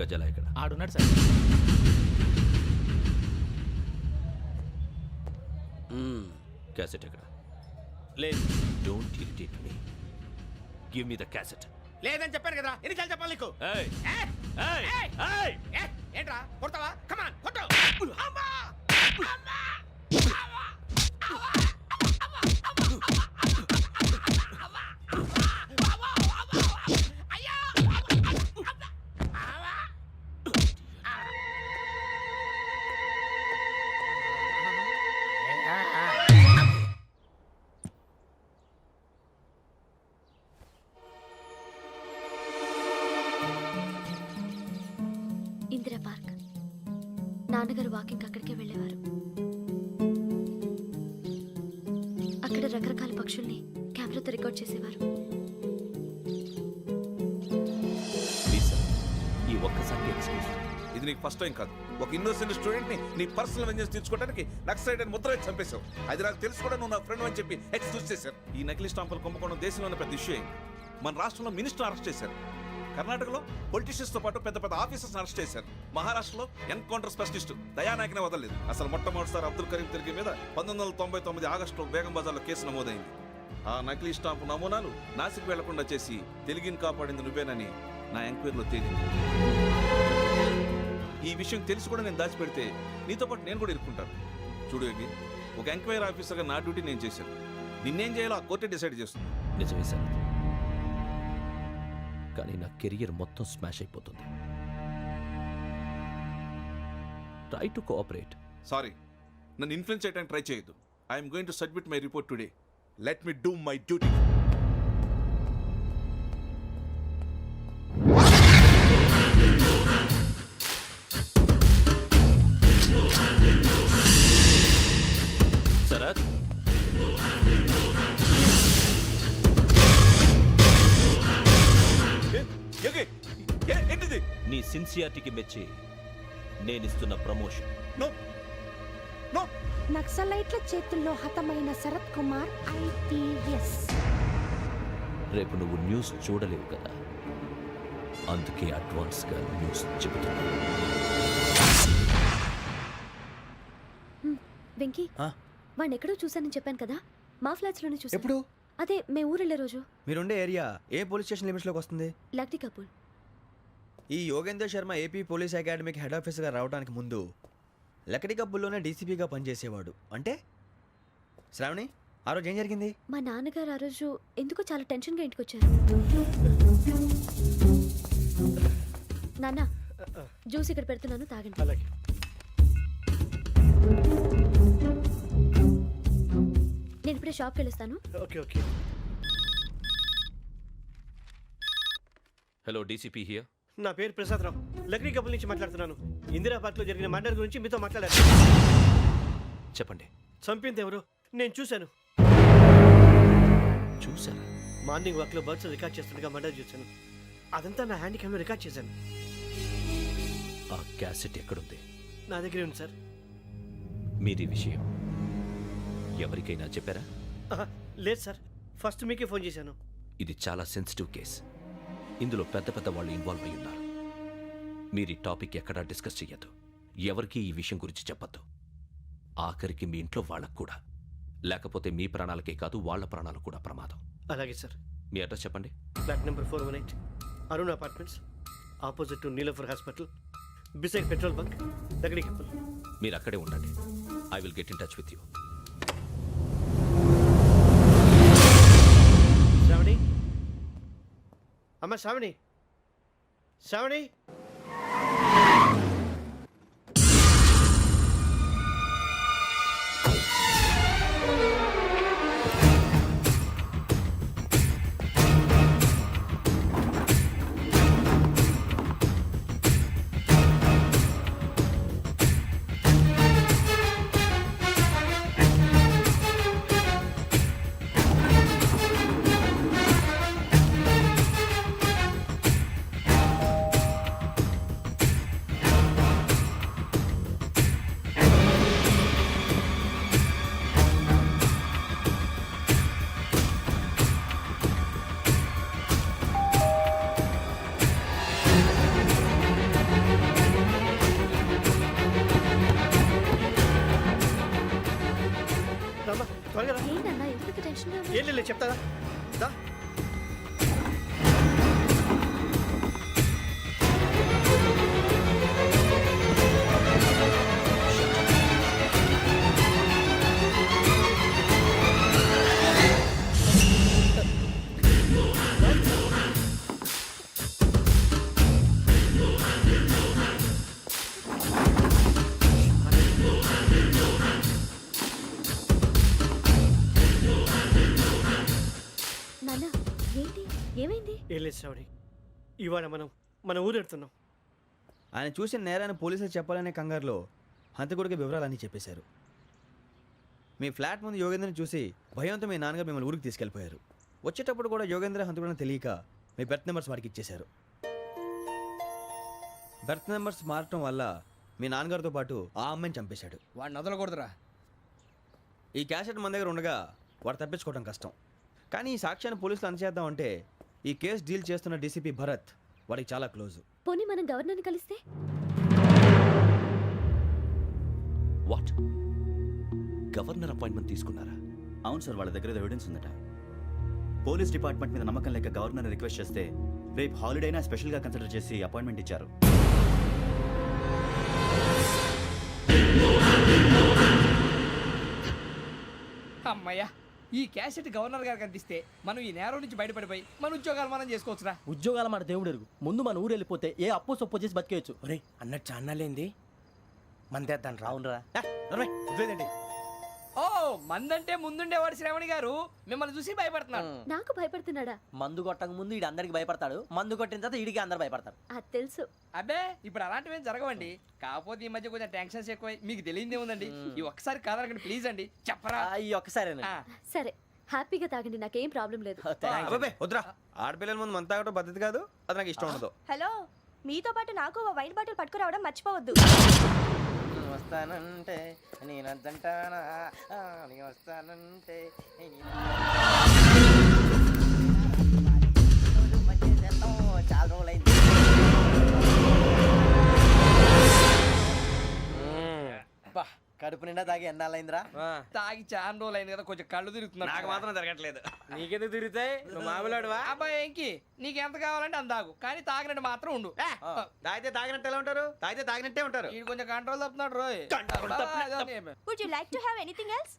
గజాల ఇక్కడ ఆడున్నాడు sir. Cassette ఎక్కడ? లేదు. Don't irritate me. Give me the cassette. లేదని చెప్పాను కదా, ఎన్నిసార్లు చెప్పాలి నీకు? ఏయ్ ఏయ్! ఏయ్ ఏయ్! ఏయ్ ఏయ్! ఏంట్రా కొడతావా? కమాన్ కొట్టు. అమ్మా! అమ్మా! ఇందిరా పార్క్. నాన్నగారు వాకింగ్ అక్కడికే వెళ్ళేవారు. అక్కడ రకరకాల పక్షుల్ని కెమెరాతో రికార్డ్ చేసేవారు. ఈ ఒక్కసారి ఎక్స్క్యూజ్. ఇది నీకు ఫస్ట్ టైం కాదు. ఒక ఇన్నోసెంట్ స్టూడెంట్ ని నీ పర్సనల్ వెంజెన్స్ తీర్చుకోవడానికి నక్సలైట్ అని ముద్ర వేసి చంపేశావు. అది నాకు తెలుసు కూడా నువ్వు నా ఫ్రెండ్ అని చెప్పి ఎక్స్క్యూజ్ చేశారు. ఈ నకిలీ స్టాంపులు కుంభకోణం దేశంలోనే పెద్ద ఇష్యూ అయింది. మన రాష్ట్రంలో మినిస్టర్ అరెస్ట్ చేశారు. కర్ణాటకలో పొలిటీషియన్స్ తో పాటు పెద్ద పెద్ద ఆఫీసర్స్ అరెస్ట్ చేశారు. మహారాష్ట్రలో ఎన్కౌంటర్ స్పెషలిస్ట్ దయానాయకనే వదలలేదు. అసలు మొట్టమొదటిసారి అబ్దుల్ కరీం తిరిగి మీద 1999 ఆగస్టులో బేగం బజార్లో కేసు నమోదైంది. ఆ నకిలీ స్టాంపు నమూనాలు నాసిక్ వెళ్లకుండా చేసి తెలుగుని కాపాడింది నువ్వేనని నా ఎంక్వైరీలో తేలింది. ఈ విషయం తెలిసి కూడా నేను దాచిపెడితే నీతో పాటు నేను కూడా ఇరుక్కుంటాను. చూడు యోగి, ఒక ఎంక్వైరీ ఆఫీసర్గా నా డ్యూటీ నేను చేశాను. నిన్నేం చేయాలో ఆ కోర్టే డిసైడ్ చేస్తుంది. నిజమే సార్, కానీ నా కెరియర్ మొత్తం స్మాష్ అయిపోతుంది. Try to cooperate. సారీ, నన్ను ఇన్ఫ్లుయెన్స్ చేయడానికి ట్రై చేయొద్దు. I'm going to submit my report today. Let me do my duty. Sharat, ఏంటిది? నీ సిన్సియారిటీకి మెచ్చి నేనిస్తున్న ప్రమోషన్. No no. నక్సలైట్ల చేతుల్లో హతమైన శరత్ కుమార్ IPS. రేపు నువ్వు న్యూస్ చూడలేవు కదా, అందుకే అడ్వాన్స్గా న్యూస్ చెబుతున్నా. వెంకీ, వాడిని ఎక్కడో చూశానని చెప్పాను కదా, మా ఫ్లాట్స్ లోనే చూసాను. ఎప్పుడు? అదే మేము ఊరెళ్ళే రోజు. మీరుండే ఏరియా ఏ పోలీస్ స్టేషన్ లిమిట్స్ లోకి వస్తుంది? లక్టీ కపూల్. ఈ యోగేందర్ శర్మ ఏపీ పోలీస్ అకాడమీకి హెడ్ ఆఫీసర్గా రావడానికి ముందు లకడి కబ్బుల్లోనే డీసీపీగా పనిచేసేవాడు. అంటే శ్రావణి, ఆ రోజు ఏం జరిగింది? మా నాన్నగారు ఆ రోజు ఎందుకో చాలా టెన్షన్గా ఇంటికి వచ్చారు. నాన్న, జ్యూస్ ఇక్కడ పెడుతున్నాను, తాగండి. అలాగే. నేను ఇప్పుడే షాప్కి వెళ్ళొస్తాను. Okay okay. Hello, DCP here. నా పేరు ప్రసాదరావు, లక్డీ కపుల్ నుంచి మాట్లాడుతున్నాను. ఇందిరా పార్క్ లో జరిగిన మర్డర్ గురించి మీతో మాట్లాడారు. చెప్పండి. చంపింది ఎవరు? నేను చూశాను. చూసారా? మార్నింగ్ వాక్ లో బర్డ్స్ రికార్డ్ చేస్తుండగా మర్డర్ చూశాను. అదంతా నా హ్యాండ్ క్యామ్ లో రికార్డ్ చేశాను. ఆ క్యాసెట్ ఎక్కడుంది? నా దగ్గరే ఉంది సార్. మీరు ఈ విషయం ఎవరికైనా చెప్పారా? లేదు సార్, ఫస్ట్ మీకే ఫోన్ చేశాను. ఇది చాలా సెన్సిటివ్ కేస్. ఇందులో పెద్ద పెద్ద వాళ్ళు ఇన్వాల్వ్ అయి ఉన్నారు. మీరు ఈ టాపిక్ ఎక్కడా డిస్కస్ చెయ్యొద్దు. ఎవరికి ఈ విషయం గురించి చెప్పొద్దు. ఆఖరికి మీ ఇంట్లో వాళ్ళకు కూడా. లేకపోతే మీ ప్రాణాలకే కాదు, వాళ్ళ ప్రాణాలు కూడా ప్రమాదం. అలాగే సార్. మీ అడ్రస్ చెప్పండి. Flat number 418, Arun apartments, opposite to Niloufer hospital, beside petrol bunk, Lakdikapul. మీరు అక్కడే ఉండండి. I will get in touch with you. Shravani, అమ్మ శ్రావణి, శ్రావణి. ఏంటన్నా ఎందుకు టెన్షన్గా ఏం లేదు చెప్తాదా దా. నాన్న ఏంటి ఏమైంది? ఏం లేదు శ్రావణి, ఇవాళ మనం మన ఊరు వెళ్తున్నాం. ఆయన చూసిన నేరాన్ని పోలీసులు చెప్పాలనే కంగారులో హంతకుడికి వివరాలన్నీ చెప్పేశారు. మీ ఫ్లాట్ ముందు యోగేంద్రని చూసి భయంతో మీ నాన్నగారు మిమ్మల్ని ఊరికి తీసుకెళ్ళిపోయారు. వచ్చేటప్పుడు కూడా యోగేంద్ర హంతకుడని తెలియక మీ బెర్త్ నెంబర్స్ వారికి ఇచ్చేశారు. బెర్త్ నెంబర్స్ మారటం వల్ల మీ నాన్నగారితో పాటు ఆ అమ్మాయిని చంపేశాడు. వాడిని వదలకూడదురా. ఈ క్యాసెట్ మన దగ్గర ఉండగా వాడు తప్పించుకోవడం కష్టం. కానీ ఈ సాక్ష్యాన్ని పోలీసులు అందజేద్దామంటే ఈ కేసు డీల్ చేస్తున్న డీసీపీ భరత్ వాడికి చాలా క్లోజు. పోనీ మనం గవర్నర్ని కలిస్తే? వాట్? గవర్నర్ అపాయింట్మెంట్ తీసుకున్నారా? అవును సార్, వాళ్ళ దగ్గర ఎవిడెన్స్ ఉందట. పోలీస్ డిపార్ట్మెంట్ మీద నమ్మకం లేక గవర్నర్ రిక్వెస్ట్ చేస్తే రేపు హాలిడేనా స్పెషల్గా కన్సిడర్ చేసి అపాయింట్మెంట్ ఇచ్చారు. అమ్మయ్యా, ఈ క్యాసెట్ గవర్నర్ గారికి అందిస్తే మనం ఈ నేరం నుంచి బయటపడిపోయి మన ఉద్యోగాలు మనం చేసుకోవచ్చురా. ఉద్యోగాల మాట దేవుడు ఎరుగు. ముందు మన ఊరు వెళ్ళిపోతే ఏ అప్పు సొప్పు చేసి బతికేయచ్చు. ఒరే అన్నట్టు చాన్నాలేంది మందేద్దాను రా. అవునరా? వదిలేదండి. ఓ మందంటే ముందుండేవాడు శ్రావణి గారు మిమ్మల్ని చూసి భయపడుతున్నాడు. నాకు భయపడుతున్నాడా? మందు కొట్టక ముందు ఈడు అందరికి భయపడతాడు, మందు కొట్టిన తర్వాత ఈడికి అందరు భయపడతారు. అది తెలుసు. అబ్బే ఇప్పుడు అలాంటివి ఏం జరగవండి. కాకపోతే ఈ మధ్య కొంచెం టెన్షన్స్ ఎక్కువ, మీకు తెలియదే ఉందండి. ఈ ఒక్కసారి కాదనకండి ప్లీజ్ అండి, చెప్పరా. ఈ ఒక్కసారి ఆ, సరే హ్యాపీగా తాగండి, నాకేం ప్రాబ్లం లేదు. అబ్బాబే వద్దురా, ఆడపిల్లల ముందు మంత తాగడం పద్ధతి కాదు, అది నాకు ఇష్టం ఉండదు. హలో, మీతో పాటు నాకు ఓ వైన్ బాటిల్ పట్టుకురావడం మర్చిపోవద్దు. వస్తానంటే నేనంటానా వస్తానంటే చాలా రోజులైంది. కడుపు నిండా తాగి ఎన్నాళ్ళైందిరా? తాగి చాలా రోజులు అయింది కదా, కొంచెం కళ్ళు తిరుగుతున్నాడు. నాకు మాత్రం జరగట్లేదు. నీకెందుకు తిరుగుతాయి? నువ్వు మామూలుడువా? అబ్బాయి ఏంకి నీకు ఎంత కావాలంటే అంత తాగు, కానీ తాగినట్టు మాత్రం ఉండు. తాగితే తాగినట్టు ఎలా ఉంటారు? తాగితే తాగినట్టే ఉంటారు. వీడు కొంచెం కంట్రోల్ తప్పుతున్నాడు రోయ్. Would you like to have anything else?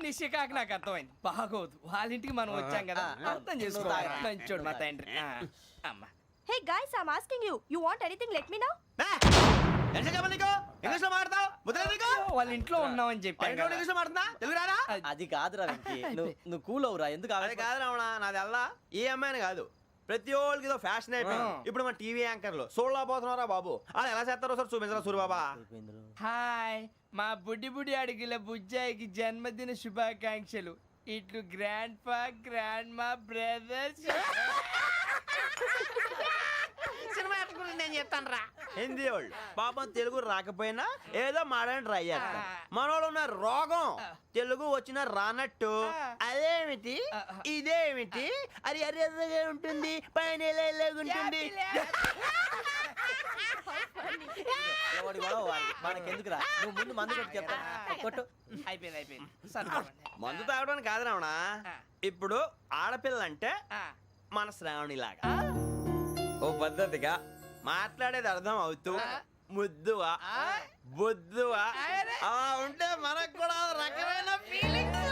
నిశ్చికాకి నాకు అర్థమైంది, బాగోదు. వాళ్ళ ఇంటికి మనం వచ్చాం కదా, అర్థం చేసుకోవాలి. మంచోడు మా తండ్రి. అమ్మా hey guys, I am asking you, you want anything let me know. English లో మాట్లాడతావు? వాళ్ళ ఇంట్లో ఉన్నామని చెప్పాను కదా. ఇంగ్లీష్ లో మాట్లాడుతున్నా? తెలుగు రాదా? అది కాదురా వెంకీ, నువ్వు కూల్ అవురా. ఎందుకు అది కాదు రావణ, నాది అల్లా ఏ అమ్మాయిని కాదు, ప్రతి ఒళ్ళకి ఇదో ఫ్యాషన్ అయిపోయింది. ఇప్పుడు మన టీవీ యాంకర్లు సోళ్ళ పోతున్నారా బాబు, అలా ఎలా చేస్తారో సార్ చూపించరా సూరిబాబా. హాయ్, మా బుడ్డి బుడి అడిగిల బుజ్జాయికి జన్మదిన శుభాకాంక్షలు. ఇట్లు గ్రాండ్ ఫా గ్రాండ్ మా బ్రదర్స్. సినిమా గురించి నేను చెప్తాను రా. హిందీ వాళ్ళు పాపం తెలుగు రాకపోయినా ఏదో మాడని ట్రై చేస్తారు. మనోళ్ళు ఉన్న రోగం తెలుగు వచ్చిన రానట్టు అదేమిటి ఇదేమిటి అది అర్యతగా ఉంటుంది, పైన ఉంటుంది. మనకెందుకురా, నువ్వు ముందు మందు కొట్టి చెప్తా. కొట్టు. అయిపోయింది. మందు తాగడానికి కాదు రావణ, ఇప్పుడు ఆడపిల్ల అంటే మన శ్రావణి లాగా ఓ పద్ధతిగా మాట్లాడేది అర్థం అవుతూ ముద్దువా బొద్దువా అలా ఉంటే మనకు కూడా రకమైన ఫీలింగ్స్.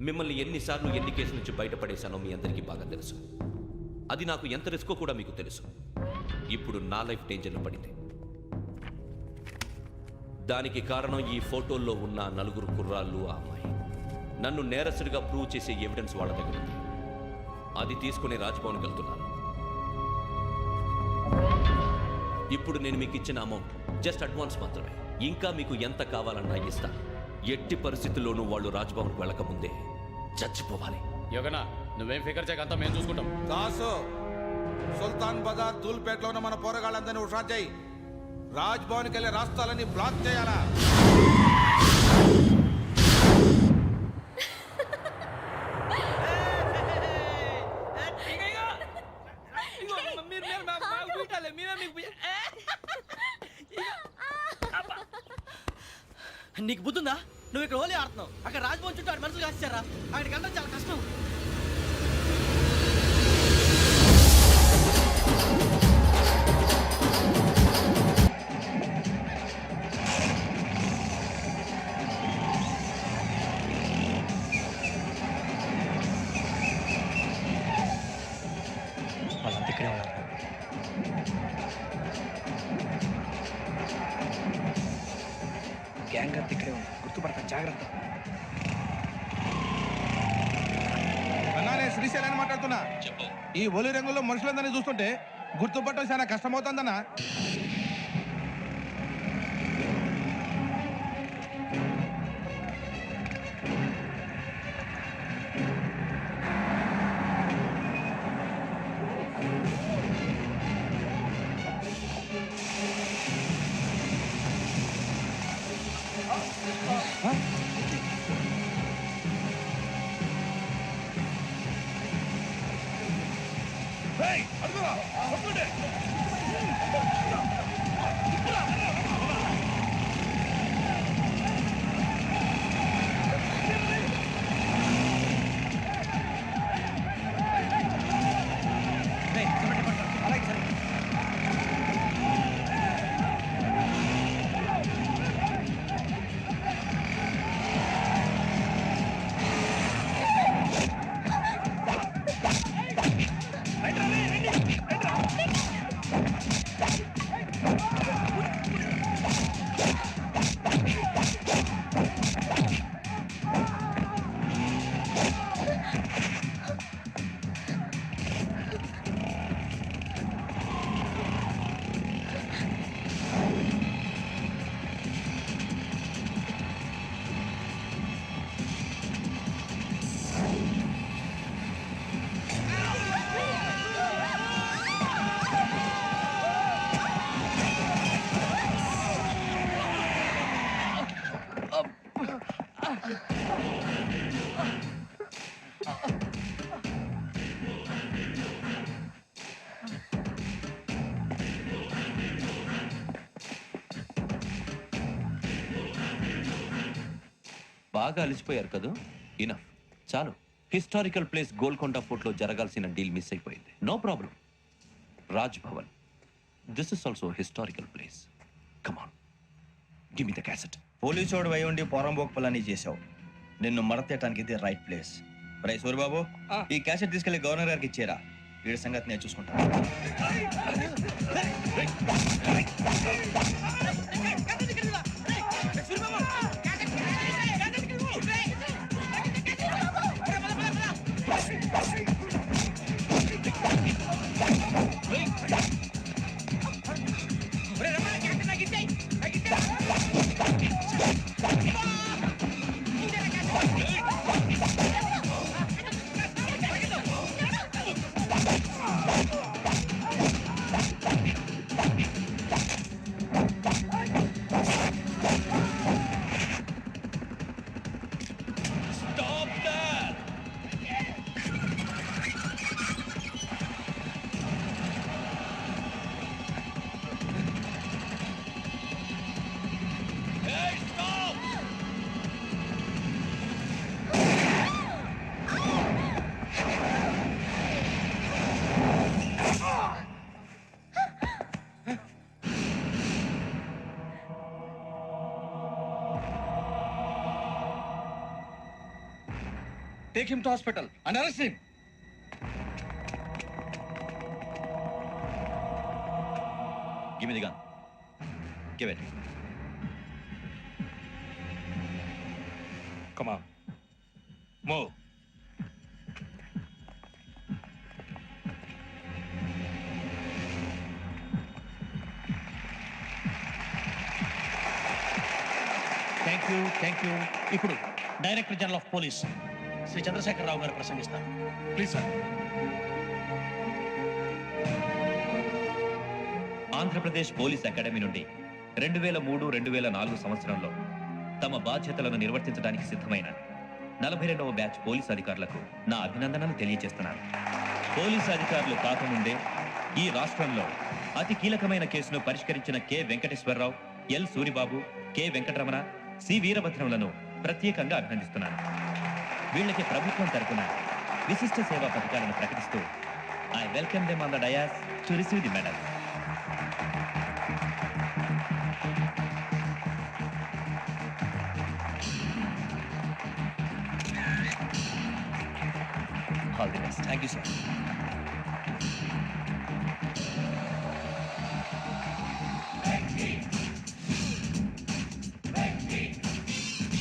మిమ్మల్ని ఎన్నిసార్లు ఎన్ని కేసుల నుంచి బయటపడేశానో మీ అందరికీ బాగా తెలుసు. అది నాకు ఎంత రిస్కో కూడా మీకు తెలుసు. ఇప్పుడు నా లైఫ్ డేంజర్లో పడింది. దానికి కారణం ఈ ఫోటోల్లో ఉన్న 4 కుర్రాళ్ళు, ఆ అమ్మాయి. నన్ను నేరస్తుడిగా ప్రూవ్ చేసే ఎవిడెన్స్ వాళ్ళ దగ్గర ఉంది. అది తీసుకుని రాజ్భవన్కి వెళ్తున్నాను. ఇప్పుడు నేను మీకు ఇచ్చిన అమౌంట్ జస్ట్ అడ్వాన్స్ మాత్రమే. ఇంకా మీకు ఎంత కావాలన్నా ఇస్తాను. ఎట్టి పరిస్థితుల్లోనూ వాళ్ళు రాజ్భవన్కి వెళ్ళకముందే చచ్చిపోవాలి. యోగనా, నువ్వేం ఫికర్ చేయక అంతా మేము చూసుకుంటాం. దాసు, సుల్తాన్ బజార్ ధూల్పేటలో ఉన్న మన పోరగాళ్ళందరినీ ఉషార్ చేయి. రాజ్ భవన్కి వెళ్ళే రాష్ట్రాలని బ్లాక్ చేయాలా? నీకు బుద్ధుందా? నువ్వు ఇక్కడ హోలీ ఆడుతున్నావు, అక్కడ రాజ్భవన్ చుట్టూ ఆడి మనుషులు కాస్తారా? అక్కడికి వెళ్ళడం చాలా కష్టం. వాళ్ళంతా ఇక్కడే ఉన్నారు. గ్యాంగ్ అంతా ఇక్కడే ఉంది, గుర్తుపడతాను, జాగ్రత్త. అన్నానే శ్రీశైలాన్ని మాట్లాడుతున్నా. ఈ ఒలి రంగుల్లో మనుషులందరినీ చూస్తుంటే గుర్తుపట్టడం చాలా కష్టమవుతుందన్నా. బాగా అలిసిపోయారు కదా? ఇనఫ్, చాలు. హిస్టారికల్ ప్లేస్ గోల్కొండ ఫోర్ట్లో జరగాల్సిన డీల్ మిస్ అయిపోయింది. No problem. Raj Bhavan, this is also historical place. Come on, give me the cassette. Police వాడు అయి ఉండి పోరంబోకు పలాని చేసావు. నిన్ను మడతేయటానికి ఇది రైట్ ప్లేస్. రై సూరిబాబు, ఈ క్యాసెట్ తీసుకెళ్లి గవర్నర్ గారికి ఇచ్చేరా. వీడి సంగతి నేను చూసుకుంటాను. Take him to hospital and arrest him. Give me the gun. Give it. Come on. Move. Thank you. ఇప్పుడు director general of police Shri Chandrasekhara Rao గారు ప్రసంగిస్తారు. Please sir. Andhra Pradesh police academy నుండి 2003-2004 సంవత్సరంలో తమ బాధ్యతలను నిర్వర్తించడానికి సిద్ధమైన 42వ బ్యాచ్ పోలీస్ అధికారులకు నా అభినందనలు తెలియజేస్తున్నాను. పోలీసు అధికారులు కాకముందే ఈ రాష్ట్రంలో అతి కీలకమైన కేసును పరిష్కరించిన K Venkateswara Rao, L Suribabu, K Venkataramana, C వీరభద్రంలను ప్రత్యేకంగా అభినందిస్తున్నాను. వీళ్ళకి ప్రభుత్వం తరపున విశిష్ట సేవా పథకాలను ప్రకటిస్తూ I welcome them on the dais to receive the medal. All the best. Thank you sir.